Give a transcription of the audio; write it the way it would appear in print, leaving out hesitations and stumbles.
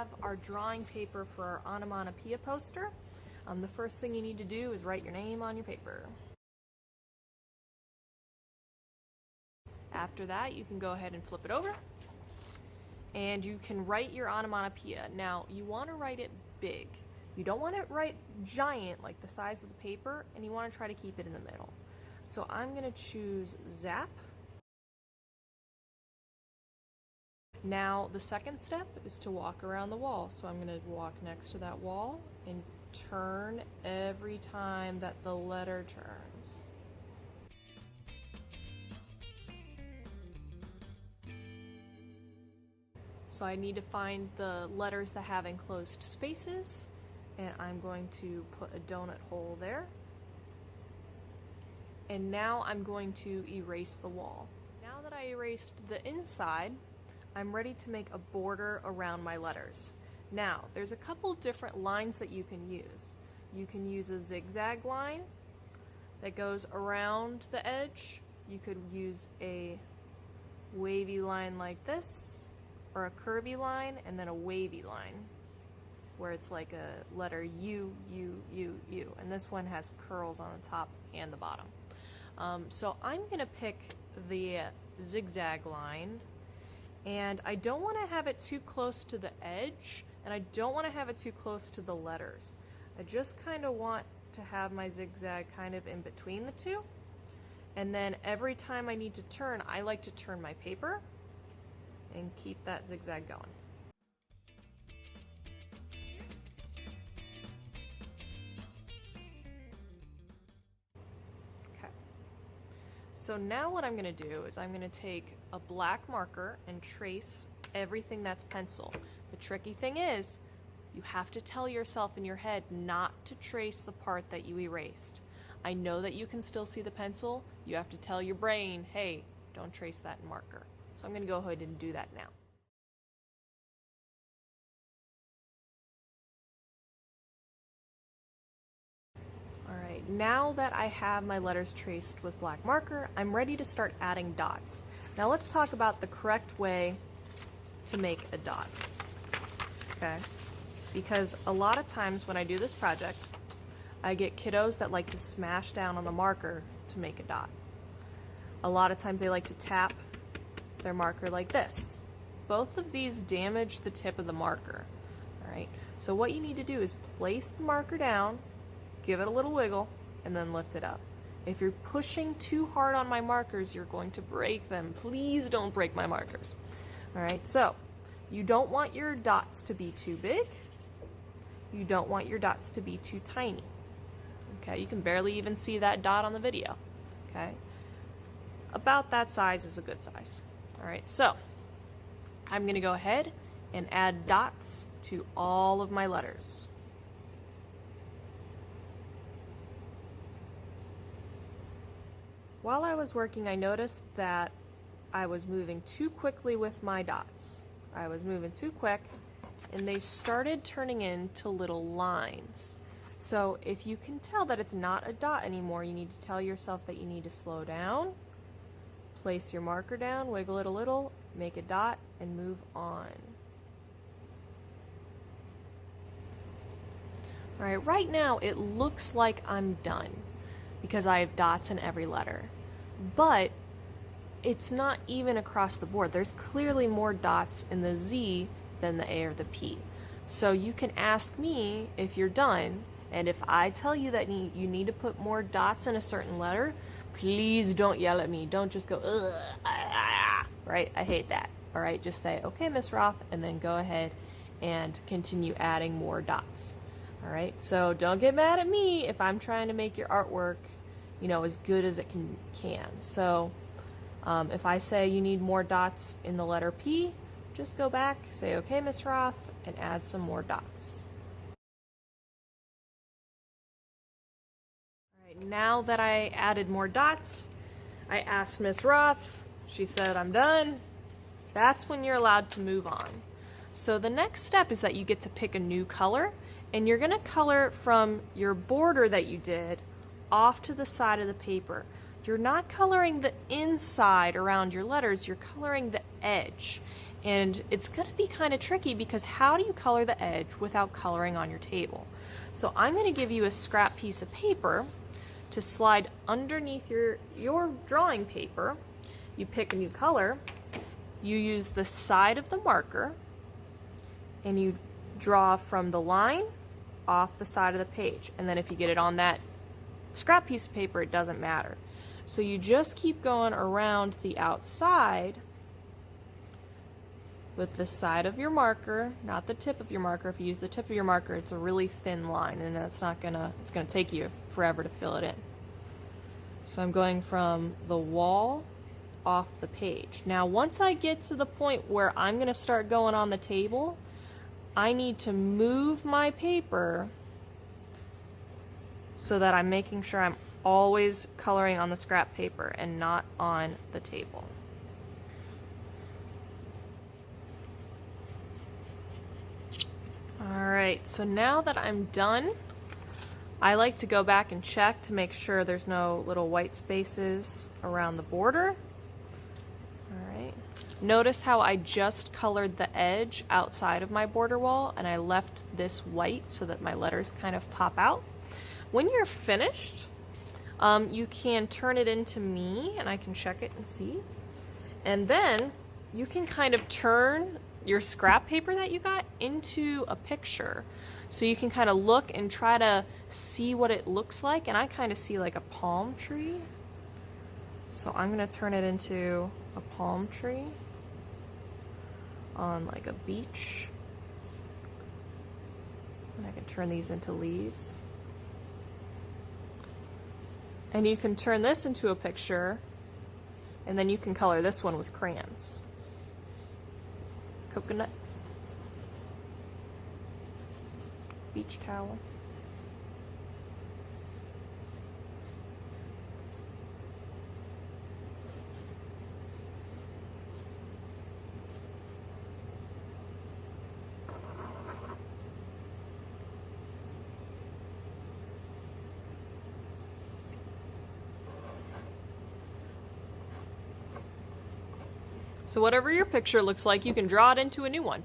have our drawing paper for our onomatopoeia poster. The first thing you need to do is write your name on your paper. After that, you can go ahead and flip it over, and you can write your onomatopoeia. Now, you want to write it big. You don't want to write giant, like the size of the paper, and you want to try to keep it in the middle. So I'm going to choose Zap. Now, the second step is to walk around the wall. So I'm going to walk next to that wall and turn every time that the letter turns. So I need to find the letters that have enclosed spaces, and I'm going to put a donut hole there. And now I'm going to erase the wall. Now that I erased the inside, I'm ready to make a border around my letters. Now, there's a couple different lines that you can use. You can use a zigzag line that goes around the edge. You could use a wavy line like this, or a curvy line, and then a wavy line, where it's like a letter U, U, U, U. And this one has curls on the top and the bottom. So I'm gonna pick the zigzag line, and I don't wanna have it too close to the edge, and I don't wanna have it too close to the letters. I just kinda want to have my zigzag kind of in between the two. And then every time I need to turn, I like to turn my paper and keep that zigzag going. Okay. So now what I'm going to do is I'm going to take a black marker and trace everything that's pencil. The tricky thing is, you have to tell yourself in your head not to trace the part that you erased. I know that you can still see the pencil. You have to tell your brain, hey, don't trace that in marker. So I'm going to go ahead and do that now. Alright, now that I have my letters traced with black marker, I'm ready to start adding dots. Now let's talk about the correct way to make a dot. Okay? Because a lot of times when I do this project, I get kiddos that like to smash down on the marker to make a dot. A lot of times they like to tap their marker like this. Both of these damage the tip of the marker. Alright, so what you need to do is place the marker down, give it a little wiggle, and then lift it up. If you're pushing too hard on my markers, you're going to break them. Please don't break my markers. Alright, so you don't want your dots to be too big. You don't want your dots to be too tiny. Okay, you can barely even see that dot on the video. Okay, about that size is a good size. Alright, so I'm going to go ahead and add dots to all of my letters. While I was working, I noticed that I was moving too quickly with my dots. I was moving too quick, and they started turning into little lines. So if you can tell that it's not a dot anymore, you need to tell yourself that you need to slow down, place your marker down, wiggle it a little, make a dot, and move on. Alright, right now it looks like I'm done because I have dots in every letter. But it's not even across the board. There's clearly more dots in the Z than the A or the P. So you can ask me if you're done, and if I tell you that you need to put more dots in a certain letter, please don't yell at me. Don't just go, ugh, ah, right? I hate that. All right, just say, okay, Miss Roth, and then go ahead and continue adding more dots. All right, so don't get mad at me if I'm trying to make your artwork, you know, as good as it can. So if I say you need more dots in the letter P, just go back, say, okay, Miss Roth, and add some more dots. Now that I added more dots, I asked Miss Roth, she said I'm done. That's when you're allowed to move on. So the next step is that you get to pick a new color, and you're going to color from your border that you did off to the side of the paper. You're not coloring the inside around your letters, you're coloring the edge. And it's going to be kind of tricky because how do you color the edge without coloring on your table? So I'm going to give you a scrap piece of paper to slide underneath your drawing paper. You pick a new color, you use the side of the marker, and you draw from the line off the side of the page. And then if you get it on that scrap piece of paper, it doesn't matter. So you just keep going around the outside with the side of your marker, not the tip of your marker. If you use the tip of your marker, it's a really thin line, and it's gonna take you forever to fill it in. So I'm going from the wall off the page. Now, once I get to the point where I'm gonna start going on the table, I need to move my paper so that I'm making sure I'm always coloring on the scrap paper and not on the table. Alright, so now that I'm done, I like to go back and check to make sure there's no little white spaces around the border. Alright, notice how I just colored the edge outside of my border wall and I left this white so that my letters kind of pop out. When you're finished, you can turn it into me and I can check it and see. And then you can kind of turn your scrap paper that you got into a picture. So you can kind of look and try to see what it looks like. And I kind of see like a palm tree. So I'm going to turn it into a palm tree on like a beach. And I can turn these into leaves. And you can turn this into a picture, and then you can color this one with crayons. Coconut. Beach towel. So whatever your picture looks like, you can draw it into a new one.